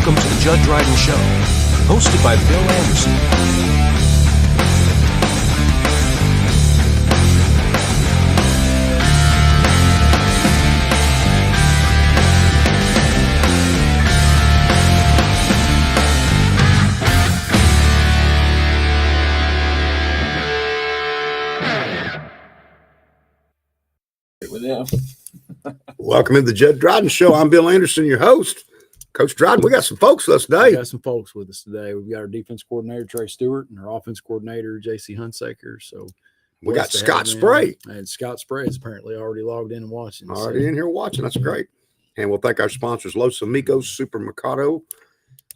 Welcome to the Jud Dryden Show, hosted by Bill Anderson. Welcome to the Jud Dryden Show. I'm Bill Anderson, your host. Coach Dryden, we got some folks with us today. We got some folks with us today. We've got our defense coordinator, Trey Stewart, and our offense coordinator, J.C. Hunsaker. So we got Scott Spray. And Scott Spray is apparently already logged in and watching. Already in here watching. That's great. And we'll thank our sponsors, Los Amigos Supermercado,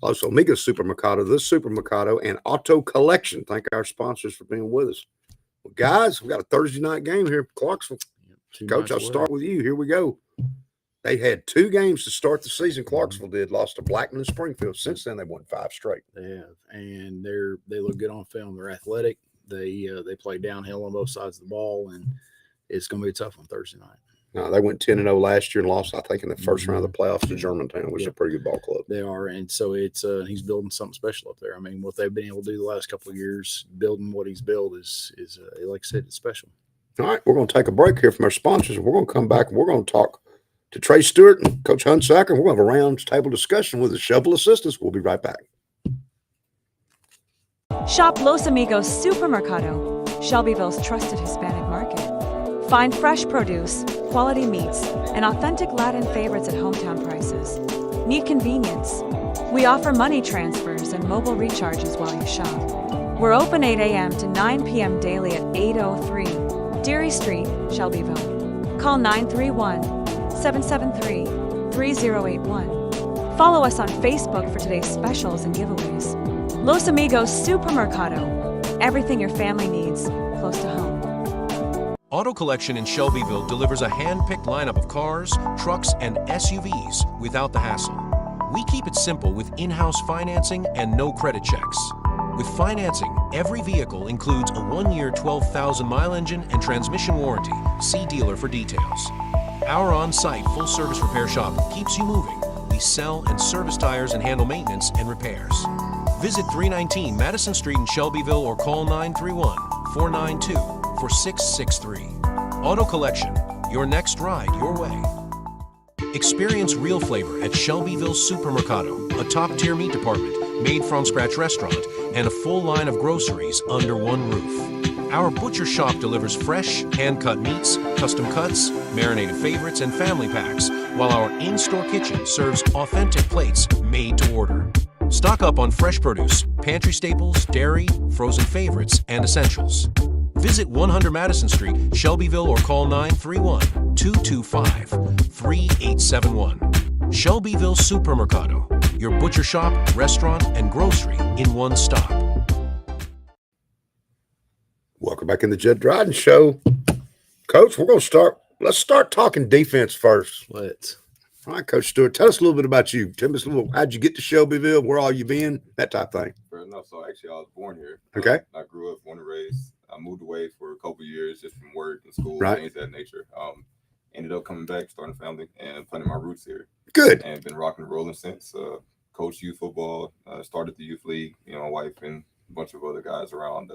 The Supermercado, and Auto Collection. Thank our sponsors for being with us. Well, guys, we got a Thursday night game here at Clarksville. Coach, I'll start with you. Here we go. They had 2 games to start the season. Clarksville did, lost to Blackman and Springfield. Since then, they won 5 straight. They have, and they look good on film. They're athletic. They play downhill on both sides of the ball, and it's going to be a tough one Thursday night. No, they went 10-0 last year and lost, I think, in the first round of the playoffs to Germantown, which is a pretty good ball club. They are, and so it's he's building something special up there. I mean, what they've been able to do the last couple of years, building what he's built is like I said, it's special. All right, we're going to take a break here from our sponsors. We're going to come back and we're going to talk to Trey Stewart and Coach Hunsaker. We're going to have a round table discussion with the Shovel Assistants. We'll be right back. Shop Los Amigos Supermercado, Shelbyville's trusted Hispanic market. Find fresh produce, quality meats, and authentic Latin favorites at hometown prices. Need convenience? We offer money transfers and mobile recharges while you shop. We're open 8 a.m. to 9 p.m. daily at 803 Deary Street, Shelbyville. Call 931-773-3081. Follow us on Facebook for today's specials and giveaways. Los Amigos Supermercado. Everything your family needs, close to home. Auto Collection in Shelbyville delivers a hand-picked lineup of cars, trucks, and SUVs without the hassle. We keep it simple with in-house financing and no credit checks. With financing, every vehicle includes a 1-year 12,000-mile engine and transmission warranty. See dealer for details. Our on-site full-service repair shop keeps you moving. We sell and service tires and handle maintenance and repairs. Visit 319 Madison Street in Shelbyville or call 931-492-4663. Auto Collection, your next ride your way. Experience real flavor at Shelbyville Supermercado, a top-tier meat department, made-from-scratch restaurant, and a full line of groceries under one roof. Our butcher shop delivers fresh, hand-cut meats, custom cuts, marinated favorites, and family packs, while our in-store kitchen serves authentic plates made to order. Stock up on fresh produce, pantry staples, dairy, frozen favorites, and essentials. Visit 100 Madison Street, Shelbyville, or call 931-225-3871. Shelbyville Supermercado, your butcher shop, restaurant, and grocery in one stop. Welcome back in the Jud Dryden Show. Coach, we're going to start. Let's start talking defense first. Let's. All right, Coach Stewart, tell us a little bit about you. Tell us a little, how'd you get to Shelbyville? Where all you been? That type of thing. Fair enough. So actually, I was born here. Okay. I grew up, born and raised. I moved away for a couple of years just from work and school, Right. things of that nature. Ended up coming back, starting a family, and planting my roots here. Good. And been rocking and rolling since. Coached youth football, started the youth league. You know, my wife and a bunch of other guys around.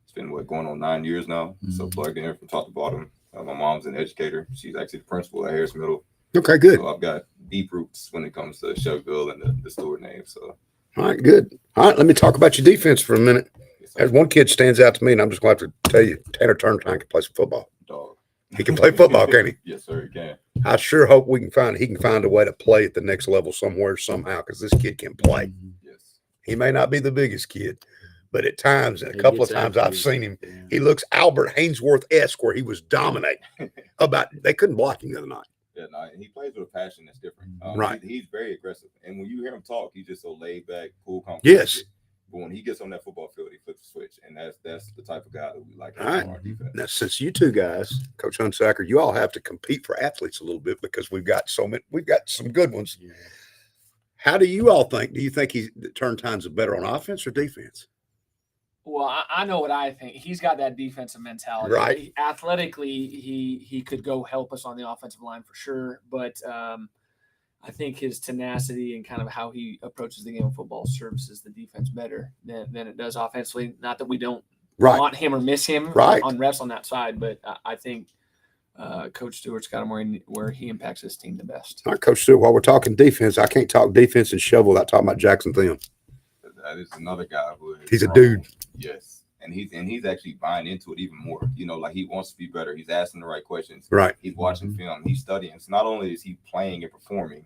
It's been going on 9 years now. Mm-hmm. So plugged in from top to bottom. My mom's an educator. She's actually the principal at Harris Middle. Okay, good. So I've got deep roots when it comes to Shelbyville and the Stewart name. So. All right, good. All right, let me talk about your defense for a minute. Yes, There's one kid stands out to me, and I'm just going to have to tell you, Tanner Turntine can play some football. Dog. He can play football, can't he? Yes, sir, he can. I sure hope he can find a way to play at the next level somewhere, somehow, because this kid can play. Yes. He may not be the biggest kid, but at times, and a couple of times I've seen him, he looks Albert Hainsworth-esque, where he was dominating. They couldn't block him the other night. Yeah, no, and he plays with a passion that's different. Right. He's very aggressive. And when you hear him talk, he's just so laid back, cool, calm. Yes. But when he gets on that football field, he flips the switch. And that's the type of guy that we like All right. on our defense. Now, since you two guys, Coach Hunsaker, you all have to compete for athletes a little bit because we've got some good ones. Yeah. How do you all think? Do you think Turntine's better on offense or defense? Well, I know what I think. He's got that defensive mentality. Right. Athletically, he could go help us on the offensive line for sure. But I think his tenacity and kind of how he approaches the game of football services the defense better than it does offensively. Not that we don't want him or miss him on reps on that side, but I think Coach Stewart's got him where he impacts his team the best. All right, Coach Stewart, while we're talking defense, I can't talk defense and shovel without talking about Jackson Thiem. That is another guy who he's a dude. Yes. And he's actually buying into it even more. You know, like he wants to be better. He's asking the right questions. Right. He's watching film. He's studying. So not only is he playing and performing,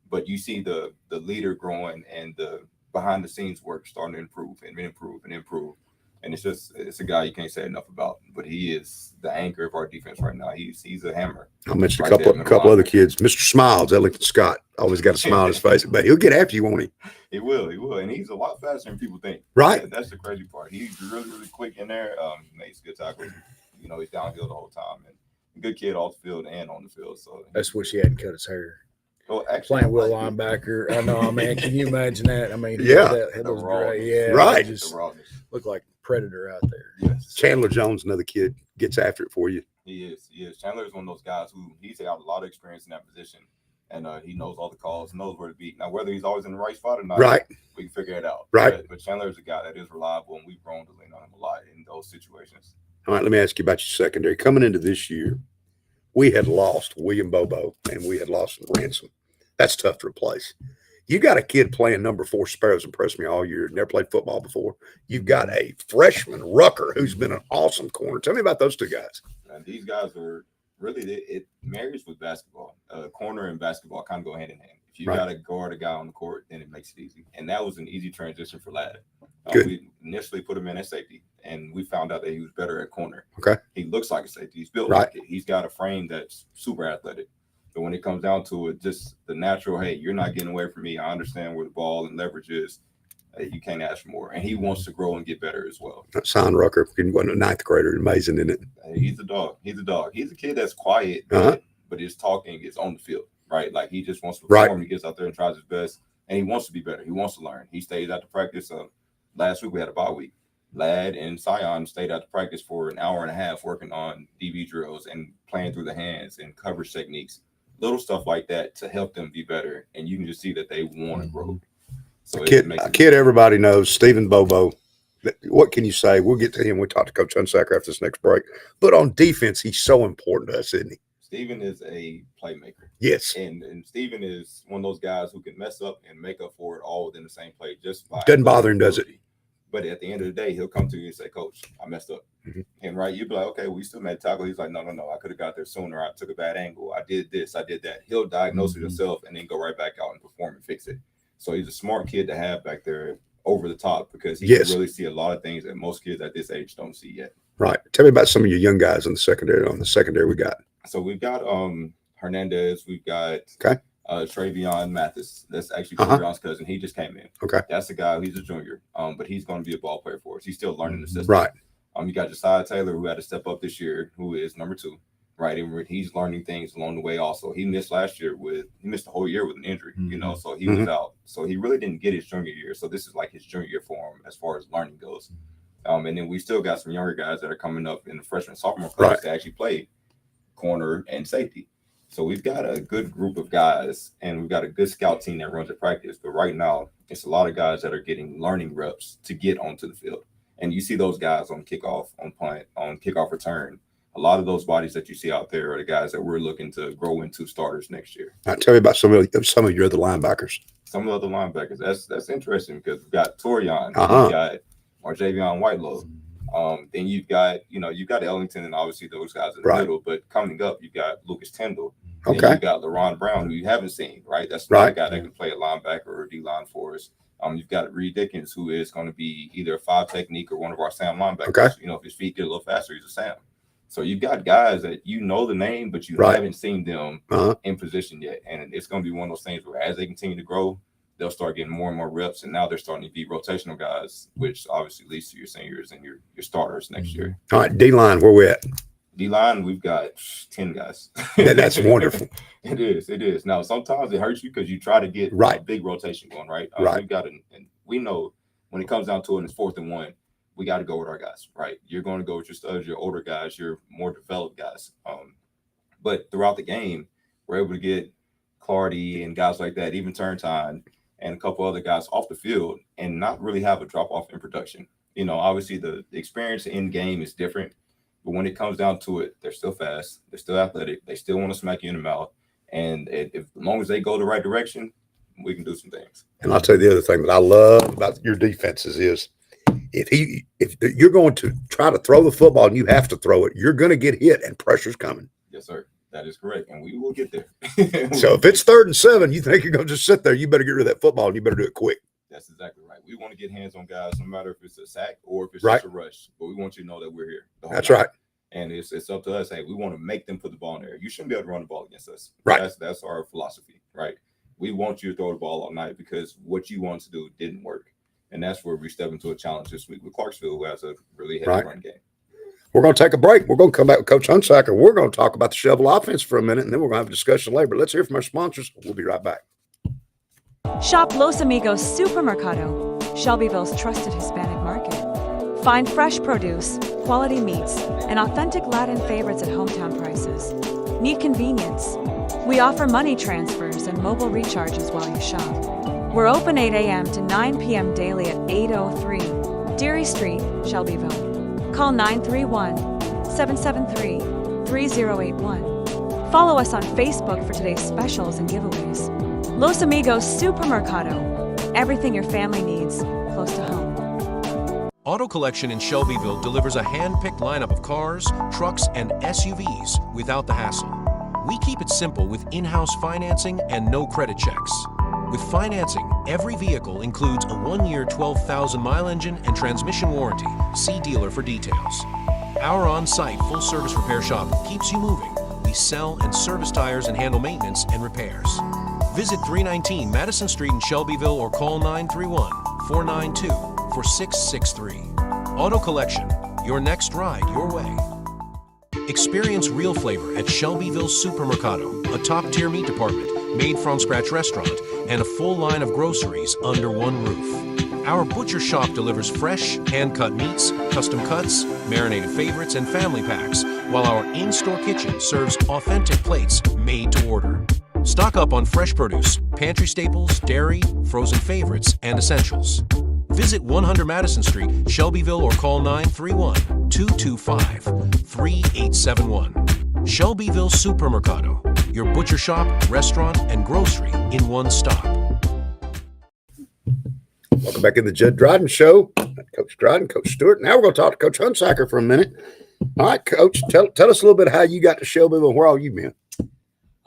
but you see the leader growing and the behind the scenes work starting to improve. And it's a guy you can't say enough about. But he is the anchor of our defense right now. He's a hammer. I mentioned a couple other kids. Mr. Smiles, Ellington Scott, always got a smile on his face, but he'll get after you, won't he? He will, and he's a lot faster than people think. Right. That's the crazy part. He's really, really quick in there. He makes good tackles. You know, he's downhill the whole time, and a good kid off the field and on the field. So I just wish he hadn't cut his hair. Well, actually, playing will linebacker. I know, man. Can you imagine that? I mean, yeah, that was great. Yeah, right. Just looked like a predator out there. Yes. Chandler Jones, another kid, gets after it for you. He is. Chandler is one of those guys who he's got a lot of experience in that position, and he knows all the calls, knows where to be. Now, whether he's always in the right spot or not, we can figure it out. Right. But Chandler is a guy that is reliable, and we've grown to lean on him a lot in those situations. All right, let me ask you about your secondary. Coming into this year, we had lost William Bobo, and we had lost Ransom. That's tough to replace. You got a kid playing number 4 Sparrows impressed me all year. Never played football before. You've got a freshman Rucker who's been an awesome corner. Tell me about those two guys. And these guys are really it marries with basketball. Corner and basketball kind of go hand in hand. If you got to guard a guy on the court, then it makes it easy. And that was an easy transition for Ladd. We initially put him in at safety, and we found out that he was better at corner. Okay. He looks like a safety. He's built like it. He's got a frame that's super athletic. But when it comes down to it, just the natural, hey, you're not getting away from me. I understand where the ball and leverage is. You can't ask for more. And he wants to grow and get better as well. Son Rucker, he wasn't a 9th grader. Amazing, isn't it? He's a dog. He's a kid that's quiet, but his talking is on the field, right? Like he just wants to perform. He gets out there and tries his best. And he wants to be better. He wants to learn. He stays out to practice. Last week we had a bye week. Ladd and Sion stayed out to practice for an hour and a half working on DB drills and playing through the hands and coverage techniques. Little stuff like that to help them be better, and you can just see that they want to grow. So a kid everybody knows, Stephen Bobo. What can you say? We'll get to him. We'll talk to Coach Hunsaker after this next break. But on defense, he's so important to us, isn't he? Stephen is a playmaker. Yes. And Stephen is one of those guys who can mess up and make up for it all within the same play. Just by doesn't bother him, does it? But at the end of the day, he'll come to you and say, Coach, I messed up. And you'd be like, okay, we still made a tackle. He's like, no, I could have got there sooner. I took a bad angle. I did this. I did that. He'll diagnose it himself and then go right back out and perform and fix it. So he's a smart kid to have back there over the top because he can really see a lot of things that most kids at this age don't see yet. Right. Tell me about some of your young guys in the secondary. On the secondary we got. So we've got Hernandez. We've got Travion Mathis. That's actually Travion's cousin. He just came in. Okay. That's the guy. He's a junior, but he's going to be a ball player for us. He's still learning the system. Right. You got Josiah Taylor, who had to step up this year, who is number 2. Right. And he's learning things along the way also. He missed the whole year with an injury, so he was out. So he really didn't get his junior year. So this is like his junior year for him as far as learning goes. And then we still got some younger guys that are coming up in the freshman sophomore class to actually play corner and safety. So we've got a good group of guys, and we've got a good scout team that runs the practice. But right now, it's a lot of guys that are getting learning reps to get onto the field. And you see those guys on kickoff, on punt, on kickoff return. A lot of those bodies that you see out there are the guys that we're looking to grow into starters next year. Now, tell me about some of your other linebackers. Some of the other linebackers. That's interesting because we've got Torian, we've got Marjavion Whitelow. Then you've got Ellington and obviously those guys in the middle. But coming up, you've got Lucas Tyndall. Okay. You've got LaRon Brown, who you haven't seen, right? That's the guy that can play a linebacker or a D-line for us. You've got Reed Dickens, who is going to be either a 5 technique or one of our Sam linebackers. Okay. If his feet get a little faster, he's a Sam. So you've got guys that you know the name, but you haven't seen them in position yet. And it's going to be one of those things where as they continue to grow, they'll start getting more and more reps. And now they're starting to be rotational guys, which obviously leads to your seniors and your starters next year. All right, D-line, where we at? D-line, we've got 10 guys. That's wonderful. It is. Now, sometimes it hurts you because you try to get a big rotation going, right? We've got and we know when it comes down to it and it's 4th and 1, we got to go with our guys, right? You're going to go with your studs, your older guys, your more developed guys. But throughout the game, we're able to get Clardy and guys like that, even Turntine and a couple other guys off the field, and not really have a drop off in production. Obviously the experience in game is different, but when it comes down to it, they're still fast, they're still athletic, they still want to smack you in the mouth. And as long as they go the right direction, we can do some things. And I'll tell you the other thing that I love about your defenses is if you're going to try to throw the football and you have to throw it, you're going to get hit and pressure's coming. Yes, sir. That is correct. And we will get there. So if it's 3rd and 7, you think you're going to just sit there, you better get rid of that football and you better do it quick. That's exactly right. We want to get hands on guys, no matter if it's a sack or if it's right. just a rush. But we want you to know that we're here. That's right. And it's up to us. Hey, we want to make them put the ball in there. You shouldn't be able to run the ball against us. Right. That's our philosophy, right? We want you to throw the ball all night because what you want to do didn't work. And that's where we step into a challenge this week with Clarksville, who has a really heavy run game. We're going to take a break. We're going to come back with Coach Hunsaker. We're going to talk about the shovel offense for a minute, and then we're going to have a discussion later. But let's hear from our sponsors. We'll be right back. Shop Los Amigos Supermercado, Shelbyville's trusted Hispanic market. Find fresh produce, quality meats, and authentic Latin favorites at hometown prices. Need convenience? We offer money transfers and mobile recharges while you shop. We're open 8 a.m. to 9 p.m. daily at 803 Deary Street, Shelbyville. Call 931-773-3081. Follow us on Facebook for today's specials and giveaways. Los Amigos Supermercado. Everything your family needs, close to home. Auto Collection in Shelbyville delivers a hand-picked lineup of cars, trucks, and SUVs without the hassle. We keep it simple with in-house financing and no credit checks. With financing, every vehicle includes a 1-year 12,000-mile engine and transmission warranty. See dealer for details. Our on-site full-service repair shop keeps you moving. We sell and service tires and handle maintenance and repairs. Visit 319 Madison Street in Shelbyville or call 931-492-4663. Auto Collection, your next ride your way. Experience real flavor at Shelbyville Supermercado, a top-tier meat department, made from scratch restaurant, and a full line of groceries under one roof. Our butcher shop delivers fresh, hand-cut meats, custom cuts, marinated favorites, and family packs, while our in-store kitchen serves authentic plates made to order. Stock up on fresh produce, pantry staples, dairy, frozen favorites, and essentials. Visit 100 Madison Street, Shelbyville, or call 931-225-3871. Shelbyville Supermercado, your butcher shop, restaurant, and grocery in one stop. Welcome back in the Jud Dryden Show. Coach Dryden, Coach Stewart. Now we're going to talk to Coach Hunsaker for a minute. All right, Coach, tell us a little bit how you got to Shelbyville and where all you been.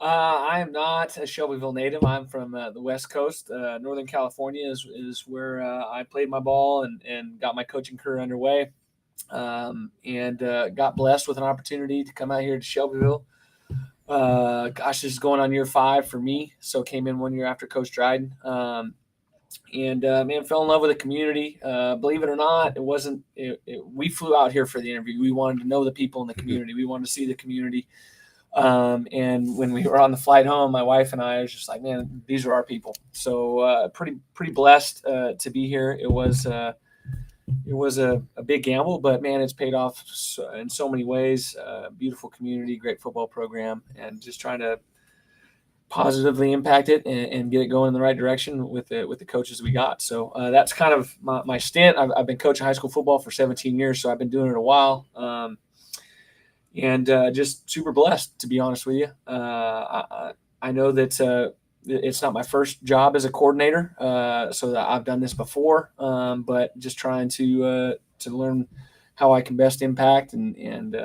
I am not a Shelbyville native. I'm from the West Coast. Northern California is where I played my ball and got my coaching career underway. And got blessed with an opportunity to come out here to Shelbyville. This is going on year 5 for me. So came in 1 year after Coach Dryden. And fell in love with the community. Believe it or not, it wasn't. We flew out here for the interview. We wanted to know the people in the community. We wanted to see the community. And when we were on the flight home, my wife and I was just like, man, these are our people. So pretty blessed to be here. It was a big gamble, but man, it's paid off in so many ways. Beautiful community, great football program, and just trying to positively impact it and get it going in the right direction with the coaches we got. So that's kind of my stint. I've been coaching high school football for 17 years, so I've been doing it a while. And just super blessed, to be honest with you. I know that it's not my first job as a coordinator, so that I've done this before, but just trying to learn how I can best impact and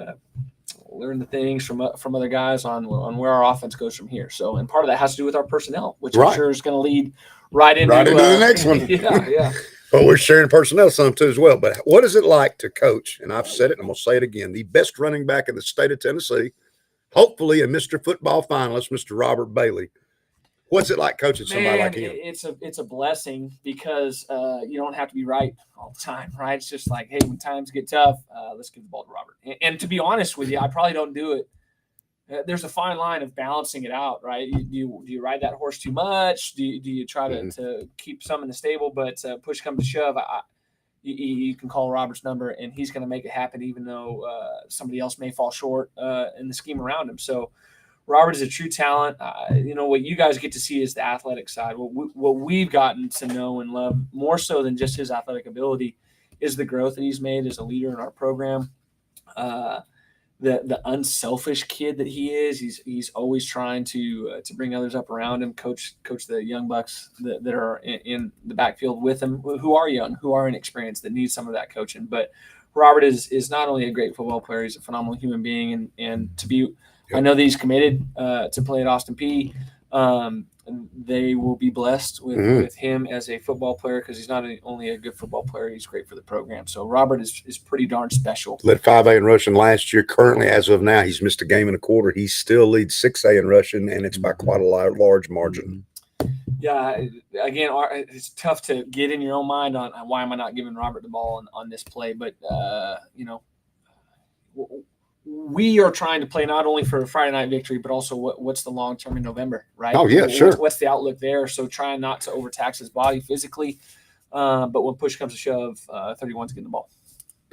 learn the things from other guys on where our offense goes from here. So, and part of that has to do with our personnel, which I'm sure is going to lead right into the next one. Yeah. But we're sharing personnel some too as well. But what is it like to coach? And I've said it, and I'm going to say it again. The best running back in the state of Tennessee, hopefully a Mr. Football finalist, Mr. Robert Bailey. What's it like coaching somebody like him? It's a blessing because you don't have to be right all the time, right? It's just like, hey, when times get tough, let's give the ball to Robert. And to be honest with you, I probably don't do it. There's a fine line of balancing it out, right? Do you ride that horse too much? Do you try to keep some in the stable, but push comes to shove, you can call Robert's number and he's going to make it happen, even though somebody else may fall short in the scheme around him. So Robert is a true talent. What you guys get to see is the athletic side. What we've gotten to know and love more so than just his athletic ability is the growth that he's made as a leader in our program. The unselfish kid that he is. He's always trying to bring others up around him, coach the young bucks that are in the backfield with him, who are young, who are inexperienced, that need some of that coaching. But Robert is not only a great football player, he's a phenomenal human being, and to be. I know that he's committed to play at Austin Peay. They will be blessed with him as a football player, because he's not only a good football player, he's great for the program. So Robert is pretty darn special. Led 5A in rushing last year. Currently, as of now, he's missed a game and a quarter. He still leads 6A in rushing, and it's by quite a large margin. Yeah, again, it's tough to get in your own mind on why am I not giving Robert the ball on this play, but we are trying to play not only for a Friday night victory, but also what's the long term in November, right? Oh, yeah, sure. What's the outlook there? So trying not to overtax his body physically, but when push comes to shove, 31's getting the ball.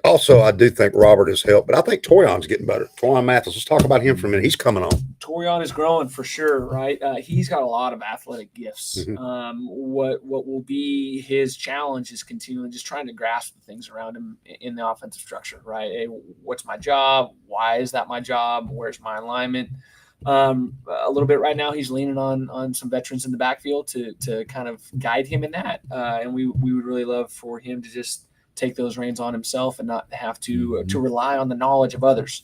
Also, I do think Robert has helped, but I think Torion's getting better. Torion Mathis, let's talk about him for a minute. He's coming on. Torion is growing for sure, right? He's got a lot of athletic gifts. What will be his challenge is continually just trying to grasp the things around him in the offensive structure, right? Hey, what's my job? Why is that my job? Where's my alignment? A little bit right now, he's leaning on some veterans in the backfield to kind of guide him in that. And we would really love for him to just take those reins on himself and not have to rely on the knowledge of others.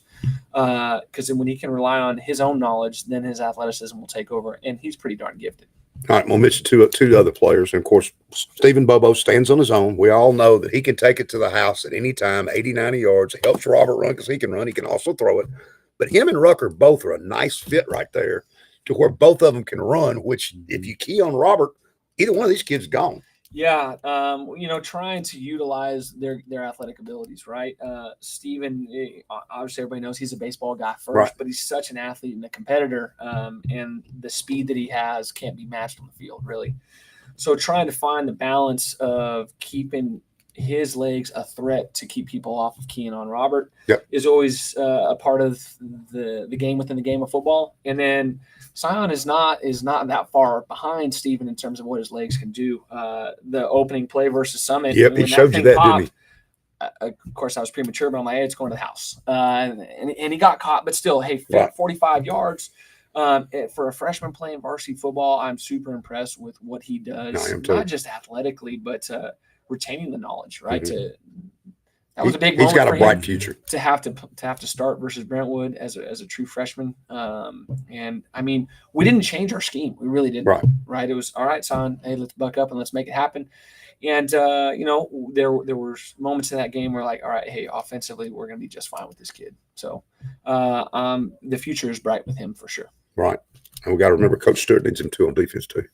Because then when he can rely on his own knowledge, then his athleticism will take over, and he's pretty darn gifted. All right, we'll mention two other players. And, of course, Stephen Bobo stands on his own. We all know that he can take it to the house at any time, 80, 90 yards. It helps Robert run because he can run. He can also throw it. But him and Rucker both are a nice fit right there to where both of them can run, which if you key on Robert, either one of these kids is gone. Yeah, trying to utilize their athletic abilities, right? Steven, obviously everybody knows he's a baseball guy first, right, but he's such an athlete and a competitor, and the speed that he has can't be matched on the field, really. So trying to find the balance of keeping his legs a threat to keep people off of keying on Robert is always a part of the game within the game of football. And then Sion is not that far behind Steven in terms of what his legs can do. The opening play versus Summit. Yep, he showed you that, popped, didn't he? Of course, I was premature, but I'm like, hey, it's going to the house. And he got caught, but still, hey, 45 yards. For a freshman playing varsity football, I'm super impressed with what he does, not just athletically, but retaining the knowledge, right? That was a big moment. He's got for a bright him future to have to start versus Brentwood as a true freshman. And I mean, we didn't change our scheme. We really didn't. Right. It was all right, son. Hey, let's buck up and let's make it happen. And there were moments in that game where like, all right, hey, offensively, we're going to be just fine with this kid. So the future is bright with him for sure. Right. And we got to remember, Coach Stewart needs him too on defense too.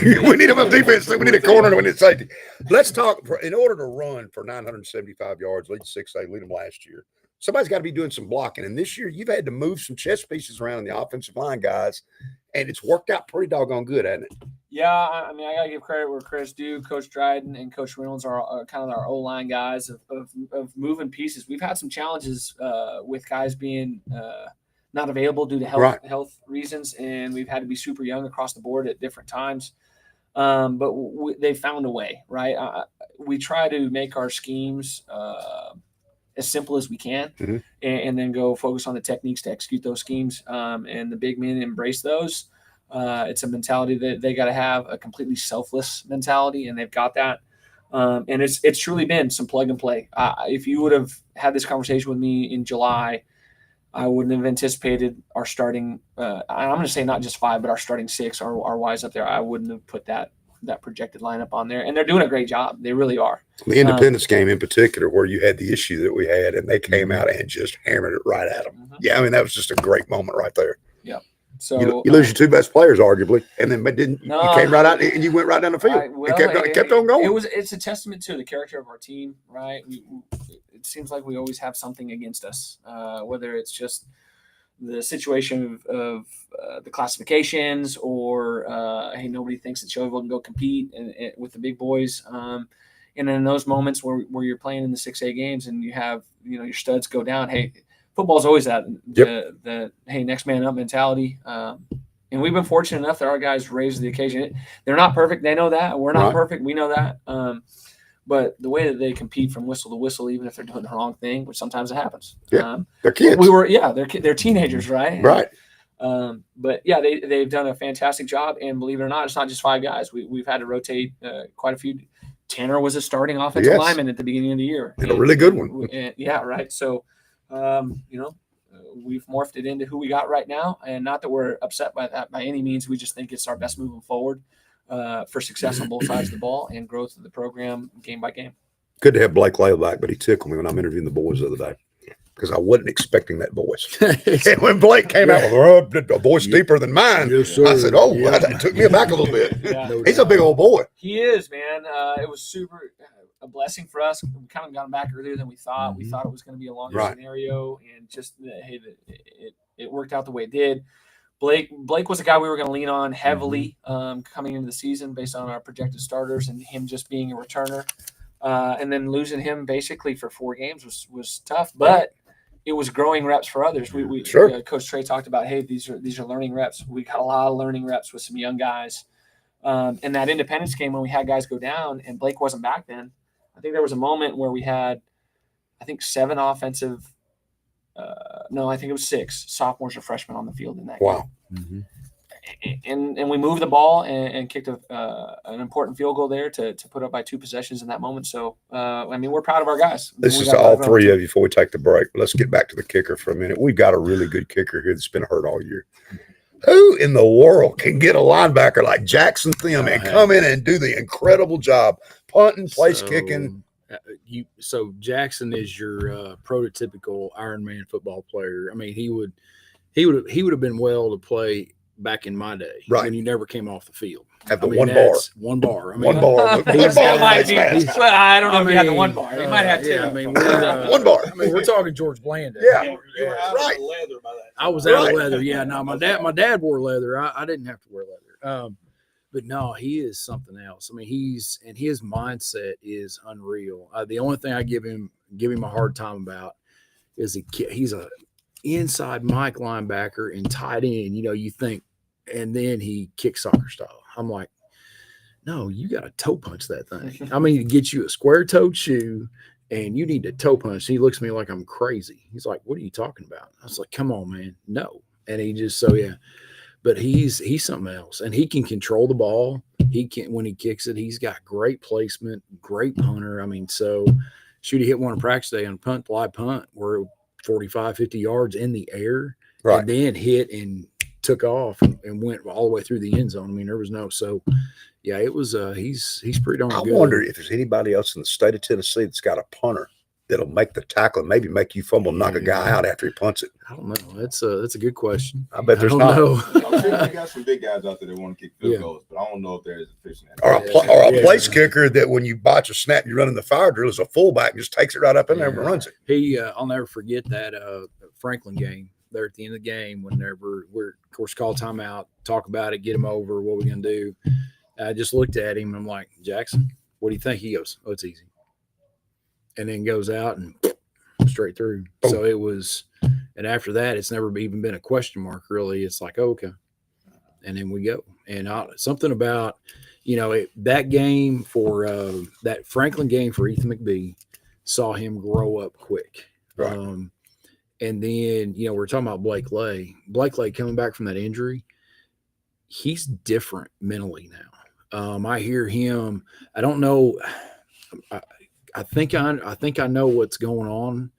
We need him on defense. We need a corner and we need safety. Let's talk. In order to run for 975 yards, lead 6A, lead them last year, somebody's got to be doing some blocking. And this year, you've had to move some chess pieces around in the offensive line, guys, and it's worked out pretty doggone good, hasn't it? Yeah, I mean, I got to give credit where credit's due. Coach Dryden and Coach Reynolds are kind of our O-line guys of moving pieces. We've had some challenges with guys being not available due to health reasons, and we've had to be super young across the board at different times. But they found a way, right? We try to make our schemes as simple as we can, and then go focus on the techniques to execute those schemes. And the big men embrace those. It's a mentality that they got to have, a completely selfless mentality, and they've got that. And it's truly been some plug and play. If you would have had this conversation with me in July, I wouldn't have anticipated our starting. I'm going to say not just 5, but our starting 6, our Y's up there. I wouldn't have put that projected lineup on there, and they're doing a great job. They really are. The Independence game in particular, where you had the issue that we had, and they came out and just hammered it right at them. Yeah, I mean that was just a great moment right there. Yeah. So you lose your 2 best players, arguably, and then you came right out and you went right down the field. And kept on going. It's a testament to the character of our team, right? It seems like we always have something against us, whether it's just the situation of the classifications or hey, nobody thinks that Shelbyville can go compete with the big boys. And in those moments where you're playing in the 6A games and you have your studs go down, hey, football's always that the hey, next man up mentality. And we've been fortunate enough that our guys raise to the occasion. They're not perfect. They know that. We're not perfect. We know that. But the way that they compete from whistle to whistle, even if they're doing the wrong thing, which sometimes it happens. Yeah, they're kids. They're teenagers, right? Right. But yeah, they've done a fantastic job. And believe it or not, it's not just 5 guys. We've had to rotate quite a few. Tanner was a starting offensive lineman at the beginning of the year. And a really good one. Yeah, right. So, we've morphed it into who we got right now. And not that we're upset by that by any means. We just think it's our best moving forward for success on both sides of the ball and growth of the program game by game. Good to have Blake Lay back, but he tickled me when I'm interviewing the boys the other day because I wasn't expecting that voice. And when Blake came out with a voice deeper than mine, I said, that took me aback a little bit. He's a big old boy. He is, man. It was super a blessing for us. We kind of got him back earlier than we thought. We thought it was going to be a longer scenario, and just it worked out the way it did. Blake was a guy we were going to lean on heavily coming into the season based on our projected starters and him just being a returner. And then losing him basically for 4 games was tough, but it was growing reps for others. Coach Trey talked about, hey, these are learning reps. We got a lot of learning reps with some young guys. And that Independence game when we had guys go down and Blake wasn't back then, I think there was a moment where we had, 7 offensive I think it was 6 sophomores or freshmen on the field in that game. Wow. Mm-hmm. And we moved the ball and kicked an important field goal there to put up by 2 possessions in that moment. So, we're proud of our guys. This is to all 3 of you before we take the break. Let's get back to the kicker for a minute. We've got a really good kicker here that's been hurt all year. Who in the world can get a linebacker like Jackson Thiem and come in and do the incredible job punting, place kicking? So Jackson is your prototypical Ironman football player. I mean, he would have been well to play back in my day, when you never came off the field. Have the one bar. One bar. I don't know if he had the one bar. He might have 2. One bar. We're talking George Bland. Yeah. You were out of leather by that time. I was out of leather. Yeah. No, my dad wore leather. I didn't have to wear leather. But no, he is something else. I mean, his mindset is unreal. The only thing I give him a hard time about is he's a inside Mike linebacker and tight end. You think, and then he kicks soccer style. I'm like, no, you got to toe punch that thing. I mean, get you a square-toed shoe, and you need to toe punch. He looks at me like I'm crazy. He's like, what are you talking about? I was like, come on, man. No. And he just, but he's something else, and he can control the ball. When he kicks it, he's got great placement, great punter. I mean, he hit one on practice day on live punt where 45, 50 yards in the air, and then hit and took off and went all the way through the end zone. I mean, there was it was he's pretty darn good. I wonder if there's anybody else in the state of Tennessee that's got a punter that'll make the tackle and maybe make you fumble, knock a guy out after he punts it. I don't know. That's a good question. I bet there's not. I'm sure they got some big guys out there that want to kick field goals, but I don't know if there is a fishing. Or a place kicker that when you botch a snap, you run in the fire drill as a fullback and just takes it right up in there and runs it. I'll never forget that Franklin game there at the end of the game. Whenever we're, of course, call timeout, talk about it, get him over. What we gonna do? I just looked at him. And I'm like, Jackson, what do you think? He goes, oh, it's easy. And then goes out and straight through. Oh. So it was, and after that, it's never even been a question mark, really. It's like, oh, okay. And then we go. And something about, that game that Franklin game for Ethan McBee saw him grow up quick. Right. And then, we're talking about Blake Lay. Blake Lay coming back from that injury, he's different mentally now. I hear him. I don't know. I think I know what's going on,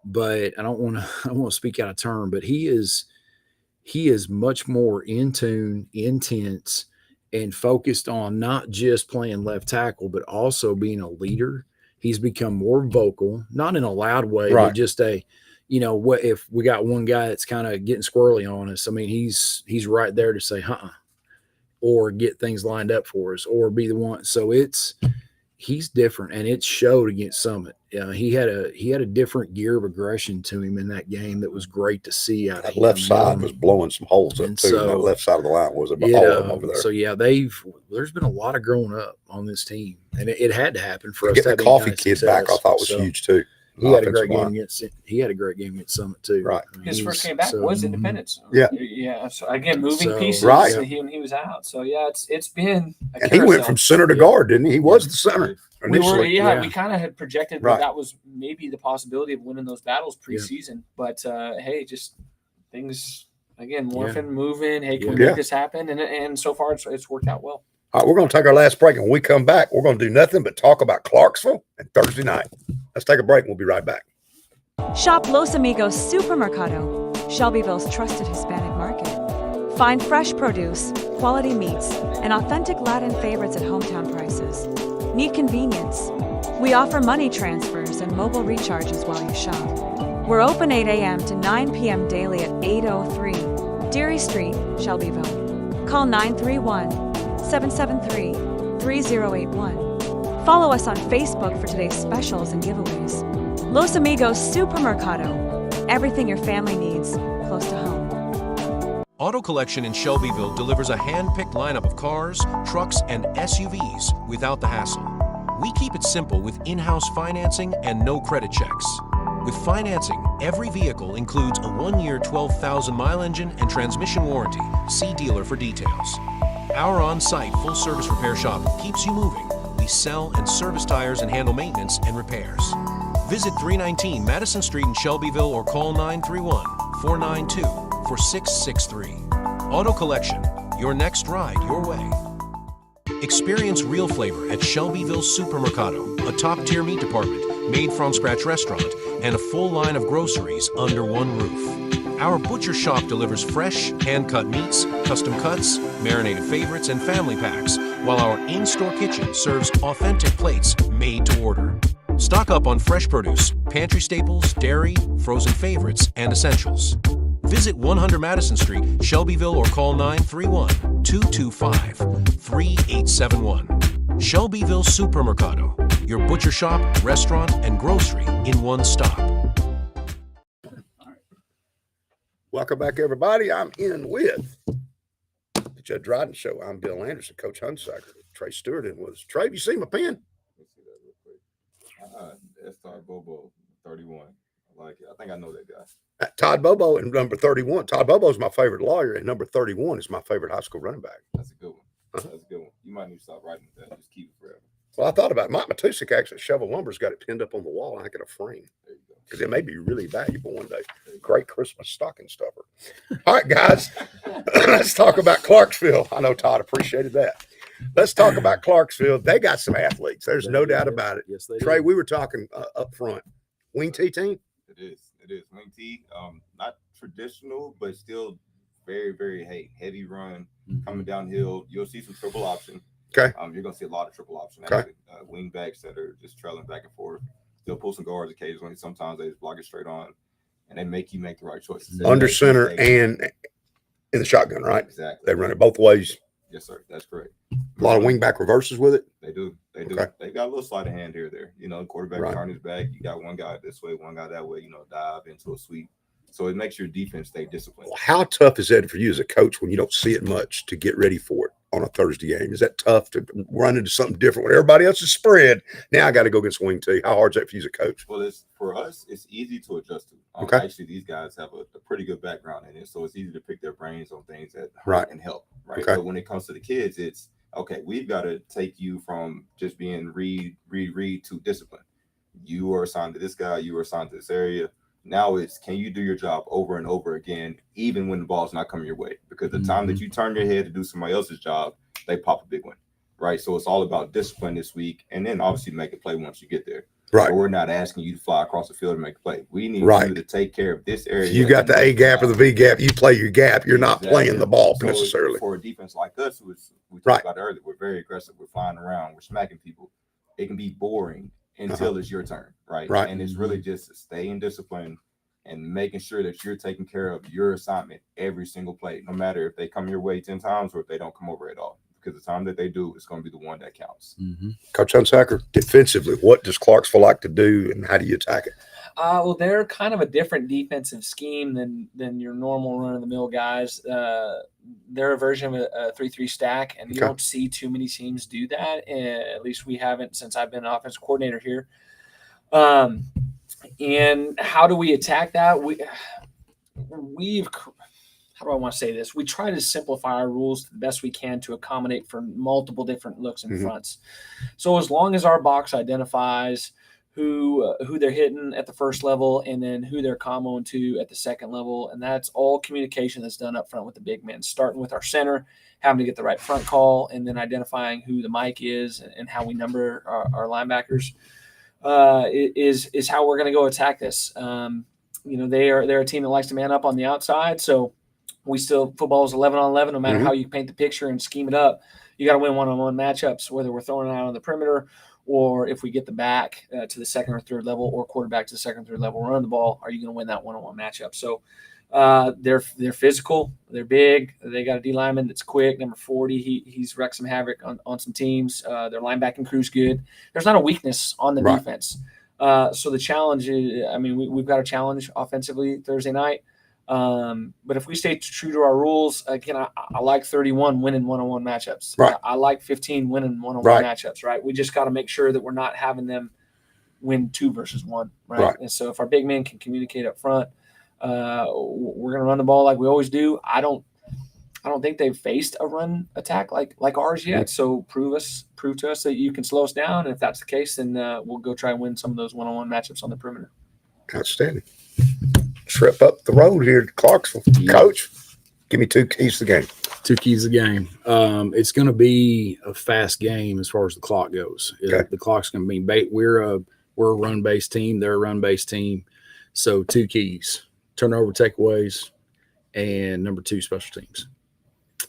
but I don't want to speak out of turn. But he is much more in tune, intense, and focused on not just playing left tackle, but also being a leader. He's become more vocal, not in a loud way, but just what if we got one guy that's kind of getting squirrely on us? I mean, he's right there to say, or get things lined up for us, or be the one. So he's different, and it showed against Summit. He had a different gear of aggression to him in that game that was great to see. That left side was blowing some holes up too. So, that left side of the line was all of them over there. So there's been a lot of growing up on this team, and it had to happen for us. Getting the coffee kid back, I thought was huge too. He had a great game against Summit too. Right. I mean, His first game back was Independence. Yeah. Yeah. So again, moving pieces. Right. When he was out. So yeah, it's been. And he went from center to guard, didn't he? He was the center. We were, initially. we kind of had projected that was maybe the possibility of winning those battles preseason. But hey, just things again, morphing, moving. Hey, can we make this happen? And so far, it's worked out well. All right, we're going to take our last break, and when we come back, we're going to do nothing but talk about Clarksville and Thursday night. Let's take a break, and we'll be right back. Shop Los Amigos Supermercado, Shelbyville's trusted Hispanic market. Find fresh produce, quality meats, and authentic Latin favorites at hometown prices. Need convenience? We offer money transfers and mobile recharges while you shop. We're open 8 a.m. to 9 p.m. daily at 803 Deary Street, Shelbyville. Call 931-773-3081. Follow us on Facebook for today's specials and giveaways. Los Amigos Supermercado. Everything your family needs, close to home. Auto Collection in Shelbyville delivers a hand-picked lineup of cars, trucks, and SUVs without the hassle. We keep it simple with in-house financing and no credit checks. With financing, every vehicle includes a 1-year 12,000-mile engine and transmission warranty. See dealer for details. Our on-site full-service repair shop keeps you moving. We sell and service tires and handle maintenance and repairs. Visit 319 Madison Street in Shelbyville or call 931-492-4663. Auto Collection, your next ride your way. Experience real flavor at Shelbyville Supermercado, a top-tier meat department, made-from-scratch restaurant, and a full line of groceries under one roof. Our butcher shop delivers fresh, hand-cut meats, custom cuts, marinated favorites, and family packs, while our in-store kitchen serves authentic plates made to order. Stock up on fresh produce, pantry staples, dairy, frozen favorites, and essentials. Visit 100 Madison Street, Shelbyville, or call 931-225-3871. Shelbyville Supermercado, your butcher shop, restaurant, and grocery in one stop. Welcome back, everybody. I'm in with the Jud Dryden Show. I'm Bill Anderson, Coach Hunsaker. Trey Stewart in with us. Trey, have you seen my pen? Let's see that real quick. Todd Bobo, 31. I like it. I think I know that guy. Todd Bobo and number 31. Todd Bobo is my favorite lawyer, and number 31 is my favorite high school running back. That's a good one. That's a good one. You might need to stop writing that. Just keep it forever. Well, I thought about it. Mike Matusik actually at Shovel Lumber's got it pinned up on the wall, and I got a frame There you go. because it may be really valuable one day. Great Christmas stocking stuffer. All right, guys, let's talk about Clarksville. I know Todd appreciated that. Let's talk about Clarksville. They got some athletes. There's no doubt about it. Yes, they Trey, do. we were talking up front. Wing T team? It is. Wing T, not traditional, but still very, very heavy run coming downhill. You'll see some triple option. Okay. You're gonna see a lot of triple option. Okay. Actually. Wing backs that are just trailing back and forth. They'll pull some guards occasionally. Sometimes they just block it straight on, and they make you make the right choices. They Under make center mistakes. and in the shotgun, right? Exactly. They run it both ways. Yes, sir. That's correct. A lot of wing back reverses with it. They do. Okay. They got a little sleight of hand here or there. You know, quarterback Right. turn his back. You got one guy this way, one guy that way. You know, dive into a sweep. So it makes your defense stay disciplined. How tough is that for you as a coach when you don't see it much to get ready for it on a Thursday game? Is that tough to run into something different when everybody else is spread? Now I got to go against Wing T. How hard is that for you as a coach? Well, it's for us. It's easy to adjust to. Okay. Actually, these guys have a pretty good background in it, so it's easy to pick their brains on things that hurt Right. and help. Right. Okay. But when it comes to the kids, it's okay. We've got to take you from just being read to discipline. You are assigned to this guy. You are assigned to this area. Now it's, can you do your job over and over again, even when the ball's not coming your way? Because the time that you turn your head to do somebody else's job, they pop a big one, right? So it's all about discipline this week, and then obviously make a play once you get there. Right. But we're not asking you to fly across the field and make a play. We need Right. you to take care of this area. You got the A gap or the V gap. You play your gap. You're not playing the ball So necessarily. For a defense like us, who is, we talked Right. about earlier, we're very aggressive. We're flying around. We're smacking people. It can be boring until it's your turn, right? Right. And it's really just staying disciplined and making sure that you're taking care of your assignment every single play, no matter if they come your way 10 times or if they don't come over at all. Because the time that they do, it's going to be the one that counts. Coach Hunsaker, defensively, what does Clarksville like to do and how do you attack it? Well, they're kind of a different defensive scheme than your normal run-of-the-mill guys. They're a version of a 3-3 stack, and you don't see too many teams do that. At least we haven't since I've been an offensive coordinator here. And how do we attack that? We've how do I want to say this? We try to simplify our rules the best we can to accommodate for multiple different looks and fronts. So as long as our box identifies who they're hitting at the first level and then who they're comboing to at the second level, and that's all communication that's done up front with the big men, starting with our center, having to get the right front call, and then identifying who the mic is and how we number our linebackers is how we're going to go attack this. They're a team that likes to man up on the outside, so football is 11 on 11. No matter how you paint the picture and scheme it up, you got to win one-on-one matchups, whether we're throwing it out on the perimeter or if we get the back to the second or third level or quarterback to the second or third level, run the ball. Are you going to win that one-on-one matchup? So they're physical, they're big. They got a D lineman that's quick, number 40. He's wrecked some havoc on some teams. Their linebacking crew's good. There's not a weakness on the defense. So the challenge is, we've got a challenge offensively Thursday night. But if we stay true to our rules, again, I like 31 winning one-on-one matchups. Right. I like 15 winning one-on-one matchups, right? We just got to make sure that we're not having them win 2 versus 1, right? And so if our big men can communicate up front, we're going to run the ball like we always do. I don't think they've faced a run attack like ours yet. So prove to us that you can slow us down. And if that's the case, then we'll go try and win some of those one-on-one matchups on the perimeter. Outstanding. Trip up the road here to Clarksville. Coach, give me 2 keys to the game. 2 keys to the game. It's going to be a fast game as far as the clock goes. Okay. The clock's going to be we're a run-based team. They're a run-based team. So 2 keys: turnover, takeaways, and number 2, special teams.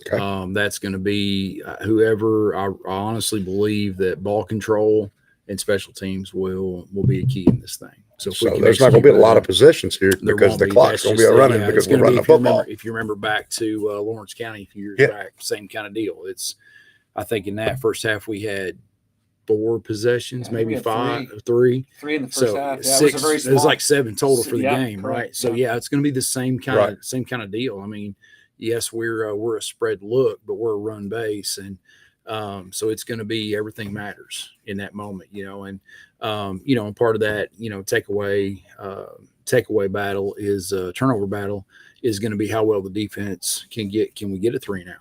Okay. That's going to be whoever. I honestly believe that ball control and special teams will be a key in this thing. So there's not going to be a lot of possessions here because the clock's going to be running because we're running a football. If you remember back to Lawrence County a few years back, same kind of deal. I think in that first half we had 4 possessions, maybe 5, 3. 3 in the first half. Yeah, 6, it was like 7 total for the game, correct. right? So it's going to be the same kind of deal. I mean, yes, we're a spread look, but we're a run base, and so it's going to be everything matters in that moment, and part of that, takeaway battle is turnover battle is going to be how well the defense can we get a 3 and out?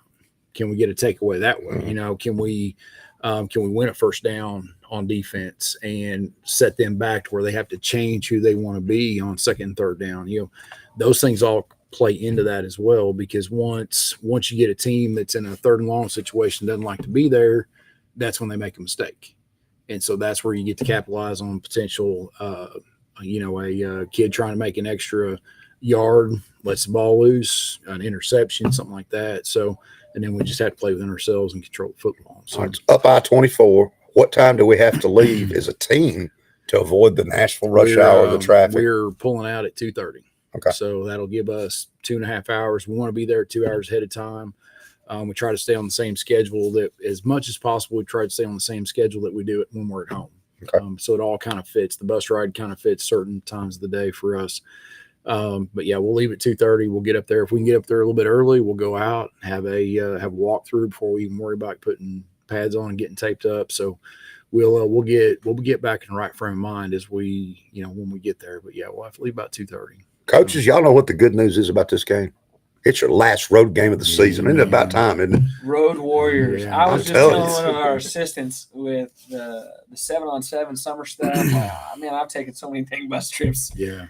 Can we get a takeaway that way? Can we win a first down on defense and set them back to where they have to change who they want to be on second and third down? Those things all play into that as well, because once you get a team that's in a third and long situation, doesn't like to be there, that's when they make a mistake. And so that's where you get to capitalize on potential, a kid trying to make an extra yard, lets the ball loose, an interception, something like that. So, and then we just have to play within ourselves and control football. So it's up I-24. What time do we have to leave as a team to avoid the Nashville rush hour, the traffic? We're pulling out at 2:30. Okay. So that'll give us 2.5 hours. We want to be there 2 hours ahead of time. We try to stay on the same schedule that as much as possible. We try to stay on the same schedule that we do it when we're at home. Okay. So it all kind of fits. The bus ride kind of fits certain times of the day for us. But yeah, we'll leave at 2:30. We'll get up there. If we can get up there a little bit early, we'll go out, have a walkthrough before we even worry about putting pads on and getting taped up. So we'll get back in the right frame of mind as we, when we get there. But yeah, we'll have to leave about 2:30. Coaches, y'all know what the good news is about this game? It's your last road game of the season. Isn't it about time, isn't it? Road Warriors. Yeah, I was just telling one of our assistants with the 7-on-7 summer stuff. Man, I've taken so many thing bus trips. Yeah.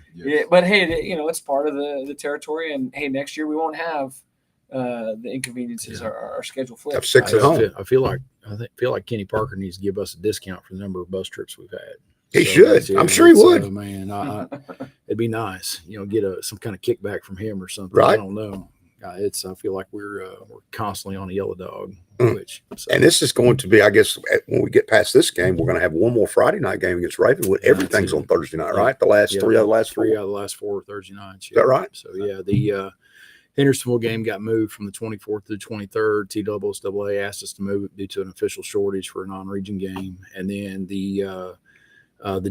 But hey, it's part of the territory. And hey, next year we won't have the inconveniences. Our schedule flips. Have 6 at home. I feel like Kenny Parker needs to give us a discount for the number of bus trips we've had. He should. I'm sure he would. Man, it'd be nice, get some kind of kickback from him or something. Right. I don't know. I feel like we're constantly on a yellow dog. And this is going to be, I guess, when we get past this game, we're going to have one more Friday night game against Ravenwood. Everything's on Thursday night, right? The last 3 out of the last 4. 3 out of the last 4 Thursday nights. Is that right? So the Hendersonville game got moved from the 24th to the 23rd. TSSAA asked us to move it due to an official shortage for a non-region game, and then the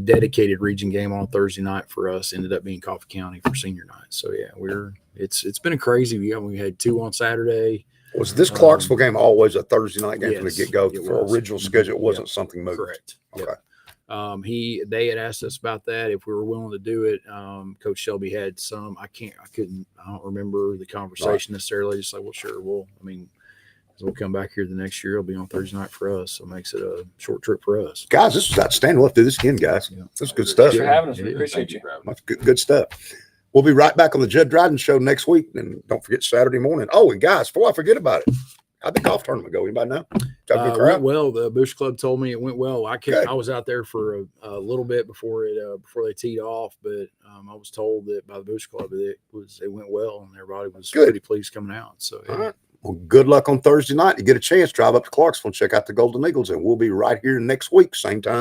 dedicated region game on Thursday night for us ended up being Coffee County for senior night. So yeah, it's been a crazy. We had 2 on Saturday. Was this Clarksville game always a Thursday night game from the Yes, get-go? it For was. original schedule, it wasn't something moved. Correct. Okay. They had asked us about that if we were willing to do it. Coach Shelby had some. I don't remember the conversation necessarily. Just like, well, sure. Well, I mean, we'll come back here the next year. It'll be on Thursday night for us, so it makes it a short trip for us. Guys, this is outstanding. We'll have to do this again, guys. Yeah. This is good stuff. Thanks for having us. We appreciate you. That's good stuff. We'll be right back on the Jud Dryden Show next week, and don't forget Saturday morning. Oh, and guys, before I forget about it, how'd the golf tournament go? Anybody know? Went well. The Bush Club told me it went well. I was out there for a little bit before they teed off, but I was told that by the Bush Club it went well, and everybody was pretty pleased coming out. So all right. Well, good luck on Thursday night. You get a chance, drive up to Clarksville and check out the Golden Eagles, and we'll be right here next week, same time.